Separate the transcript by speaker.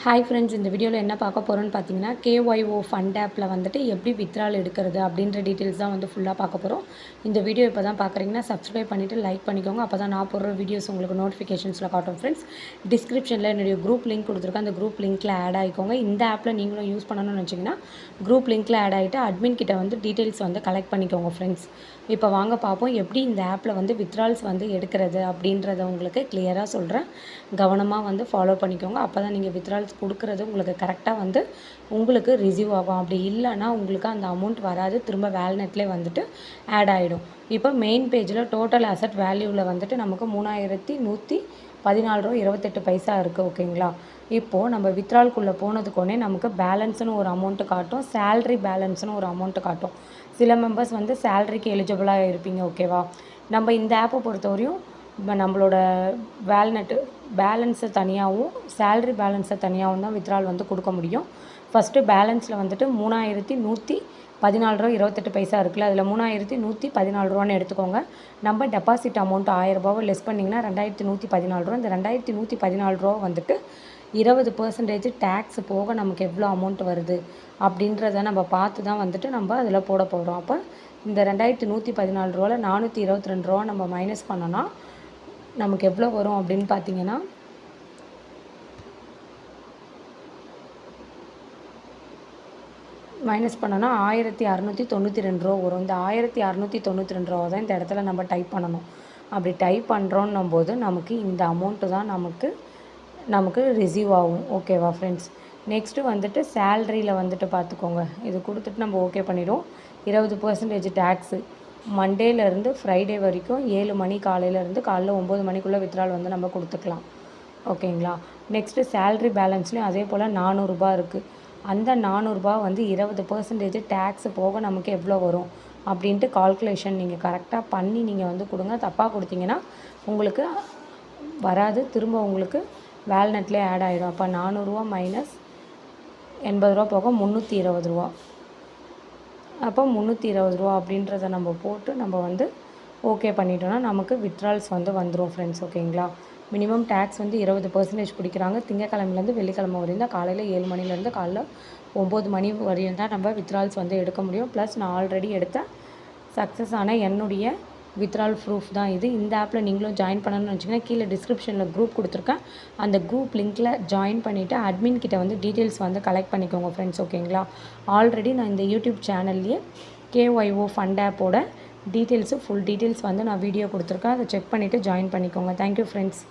Speaker 1: Hi friends, இந்த வீடியோவில் என்ன பார்க்க போகிறோன்னு பார்த்தீங்கன்னா, கேஒய்ஓ ஃபண்ட் ஆப்பில் வந்துட்டு எப்படி வித்ட்ரால் எடுக்கிறது அப்படின்ற டீட்டெயில்ஸ் தான் வந்து ஃபுல்லாக பார்க்க போகிறோம். இந்த வீடியோ இப்போ தான் பார்க்குறீங்கன்னா சப்ஸ்கிரைப் பண்ணிவிட்டு லைக் பண்ணிக்கோங்க. அப்போ தான் நான் போடுற வீடியோஸ் உங்களுக்கு நோட்டிஃபிகேஷன்ஸில் காட்டும். ஃப்ரெண்ட்ஸ், டிஸ்கிரிப்ஷனில் என்னுடைய குரூப் லிங்க் கொடுத்துருக்கேன். அந்த குரூப் லிங்க்கில் ஆட் ஆகிக்கோங்க. இந்த ஆப்பில் நீங்களும் யூஸ் பண்ணணும்னு வச்சிங்கன்னா குரூப் லிங்க்கில் ஆட் ஆகிட்டு அட்மின் கிட்ட வந்து டீட்டெயில்ஸ் வந்து கலெக்ட் பண்ணிக்கோங்க. ஃப்ரெண்ட்ஸ், இப்போ வாங்க பார்ப்போம் எப்படி இந்த ஆப்பில் வந்து வித்ட்ரால்ஸ் வந்து எடுக்கிறது அப்படின்றத உங்களுக்கு கிளியராக சொல்கிறேன். கவனமாக வந்து ஃபாலோ பண்ணிக்கோங்க. அப்போ தான் நீங்கள் வித்ட்ரால்ஸ் கொடுக்குறது உங்களுக்கு கரெக்டாக வந்து உங்களுக்கு ரிசீவ் ஆகும். அப்படி இல்லைன்னா உங்களுக்கு அந்த அமௌண்ட் வராது, திரும்ப வேல்நெட்லேயே வந்துட்டு ஆட் ஆகிடும். இப்போ மெயின் பேஜில் டோட்டல் அசட் வேல்யூவில் வந்துட்டு நமக்கு 3114.28 இருக்குது. ஓகேங்களா? இப்போது நம்ம வித்ட்ரால்குள்ளே போனதுக்கோனே நமக்கு பேலன்ஸ்னு ஒரு அமௌண்ட்டு காட்டும், சேல்ரி பேலன்ஸ்னு ஒரு அமௌண்ட்டு காட்டும். சில மெம்பர்ஸ் வந்து சேல்ரிக்கு எலிஜிபிளாக இருப்பீங்க. ஓகேவா? நம்ம இந்த ஆப்பை பொறுத்தவரையும் இப்போ நம்மளோட வேல்நெட்டு பேலன்ஸை தனியாகவும் சேல்ரி பேலன்ஸை தனியாகவும் தான் வித்ட்ரால் வந்து கொடுக்க முடியும். ஃபஸ்ட்டு பேலன்ஸில் வந்துட்டு 3114.28 இருக்குல்ல, அதில் 3114 எடுத்துக்கோங்க. நம்ம டெபாசிட் அமௌண்ட் 1000 ரூபாவை லெஸ் பண்ணிங்கன்னா 2114. இந்த 2114 வந்துட்டு 20% டேக்ஸ் போக நமக்கு எவ்வளோ அமௌண்ட் வருது அப்படின்றத நம்ம பார்த்து தான் வந்துட்டு நம்ம அதில் போட போகிறோம். அப்போ இந்த 2114 422 நம்ம மைனஸ் பண்ணோன்னா நமக்கு எவ்வளோ வரும் அப்படின்னு பார்த்தீங்கன்னா, மைனஸ் பண்ணோன்னா 1692 வரும். இந்த 1692 தான் இந்த இடத்துல நம்ம டைப் பண்ணணும். அப்படி டைப் பண்ணுறோன்னும் போது நமக்கு இந்த அமௌண்ட்டு தான் நமக்கு ரிசீவ் ஆகும். ஓகேவா ஃப்ரெண்ட்ஸ்? நெக்ஸ்ட்டு வந்துட்டு சேல்ரியில் வந்துட்டு பார்த்துக்கோங்க. இது கொடுத்துட்டு நம்ம ஓகே பண்ணிவிடுவோம். 20% டேக்ஸு மண்டேலேருந்து ஃப்ரைடே வரைக்கும் 7 மணி காலையிலேருந்து காலைல 9 மணிக்குள்ளே வித்ட்ரால் வந்து நம்ம கொடுத்துக்கலாம். ஓகேங்களா? நெக்ஸ்ட்டு சேல்ரி பேலன்ஸ்லேயும் அதே போல் 400 ரூபா இருக்குது. அந்த 400 ரூபா வந்து 20% டேக்ஸு போக நமக்கு எவ்வளோ வரும் அப்படின்ட்டு கால்குலேஷன் நீங்கள் கரெக்டாக பண்ணி நீங்கள் வந்து கொடுங்க. தப்பாக கொடுத்தீங்கன்னா உங்களுக்கு வராது, திரும்ப உங்களுக்கு வேல்நெட்லேயே ஆட் ஆகிடும். அப்போ 400 ரூபா மைனஸ் 80 ரூபா போக 320 ரூபா. அப்போ 320 ரூபா அப்படின்றத நம்ம போட்டு நம்ம வந்து ஓகே பண்ணிட்டோன்னா நமக்கு வித்ட்ரால்ஸ் வந்து வந்துடும். ஃப்ரெண்ட்ஸ், ஓகேங்களா? மினிமம் டேக்ஸ் வந்து 20% பிடிக்கிறாங்க. திங்கக்கிழமையிலேருந்து வெள்ளிக்கிழமை வரையும் தான், காலையில் 7 மணிலேருந்து காலைல 9 மணி வரையும் தான் நம்ம வித்ட்ரால்ஸ் வந்து எடுக்க முடியும். ப்ளஸ் நான் ஆல்ரெடி எடுத்த சக்ஸஸ் ஆன என்னுடைய வித்ட்ரால் ப்ரூஃப் தான் இது. இந்த ஆப்பில் நீங்களும் ஜாயின் பண்ணணும்னு வச்சிங்கன்னா கீழே டிஸ்கிரிப்ஷனில் குரூப் கொடுத்துருக்கேன். அந்த குரூப் லிங்க்கில் ஜாயின் பண்ணிவிட்டு அட்மின் கிட்ட வந்து டீட்டெயில்ஸ் வந்து கலெக்ட் பண்ணிக்கோங்க. ஃப்ரெண்ட்ஸ், ஓகேங்களா? ஆல்ரெடி நான் இந்த யூடியூப் சேனல்லையே கேஒய்ஓ ஃபண்ட் ஆப்போட டீட்டெயில்ஸு ஃபுல் டீட்டெயில்ஸ் வந்து நான் வீடியோ கொடுத்துருக்கேன். அதை செக் பண்ணிவிட்டு ஜாயின் பண்ணிக்கோங்க. Thank you friends.